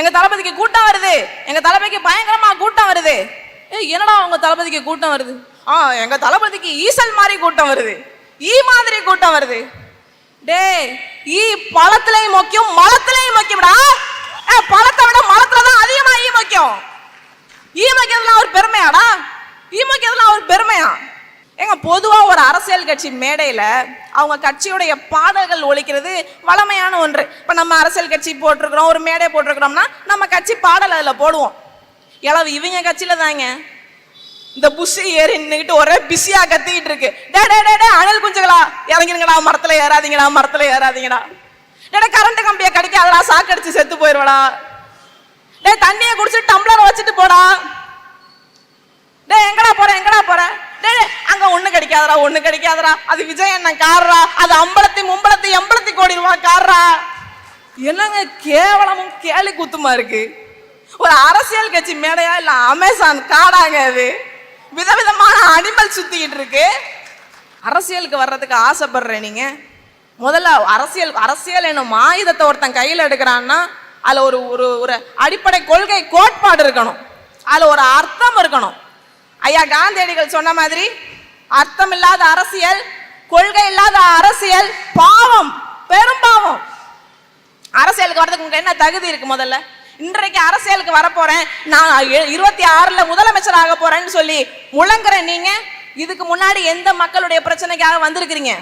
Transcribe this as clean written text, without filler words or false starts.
எங்க தளபதிக்கு கூட்டம் வருது, எங்க தளபதிக்கு பயங்கரமா கூட்டம் வருது. என்னடா உங்க தளபதிக்கு கூட்டம் வருது? எங்க தளபதிக்கு ஈசல் மாதிரி கூட்டம் வருது, ஈ மாதிரி கூட்டம் வருது. டே, ஈ பழத்திலையும் முக்கியம் மலத்திலையும் முக்கியம்டா. பழத்தை விட மலத்துலதான் அதிகமா ஈ முக்கியம். ஈ முக்கியதுலாம் ஒரு பெருமையாடா? ஈ முக்கியதுலாம் ஒரு பெருமையா? ஏங்க, பொதுவா ஒரு அரசியல் கட்சி மேடையில அவங்க கட்சியுடைய பாடல்கள் ஒலிக்கிறது வளமையான ஒன்று. இப்ப நம்ம அரசியல் கட்சி போட்டிருக்கிறோம், ஒரு மேடை போட்டிருக்கிறோம்னா நம்ம கட்சி பாடல் அதுல போடுவோம். எளவு இவங்க கட்சியில தாங்க இந்த புஷி ஏறி நின்னுக்கிட்டு ஒரே பிஸியா கத்திக்கிட்டு இருக்கு. டே டே டே அணில் குஞ்சுகளா, இறங்கிருங்கடா, மரத்துல ஏறாதீங்கடா, மரத்துல ஏறாதீங்கடா. டே, கரண்ட் கம்பியை கடிக்காதடா, சாக்கடிச்சு செத்து போயிடுவடா. டே, தண்ணியை குடிச்சிட்டு டம்ளரை வச்சுட்டு போடா. டே, எங்கடா போற எங்கடா போற? டே, அங்க ஒண்ணு கிடைக்காதரா, ஒண்ணு கிடைக்காதரா. அது விஜய் அண்ணன் காரா, அது அம்பலத்தி மும்பலத்தி 80 கோடி ரூபாய் காரா. என்னங்க கேவலமும் கேலி குத்துமா இருக்கு. ஒரு அரசியல் கட்சி மேடையா இல்ல அமேசான் காடாங்க அது? விதவிதமான அனிமல் சுத்திக்கிட்டு இருக்கு. அரசியலுக்கு வர்றதுக்கு ஆசைப்படுற நீங்க முதல்ல அரசியல் என்னும் ஆயுதத்தை ஒருத்தன் கையில் எடுக்கிறான்னா அதுல ஒரு அடிப்படை கொள்கை கோட்பாடு இருக்கணும், அதுல ஒரு அர்த்தம் இருக்கணும். ஐயா காந்தியடிகள் சொன்ன மாதிரி அர்த்தம் இல்லாத அரசியல், கொள்கை இல்லாத அரசியல் பாவம், பெரும்பாவம். அரசியலுக்கு வர்றதுக்கு உங்களுக்கு என்ன தகுதி இருக்கு? முதல்ல இன்றைக்கு அரசியலுக்கு வரப்போறேன், நான் 26ல முதலமைச்சர் ஆக போறேன்னு சொல்லி முழங்குற நீங்க இதுக்கு முன்னாடி எந்த மக்களுடைய பிரச்சனைக்காக வந்திருக்கிறீங்க?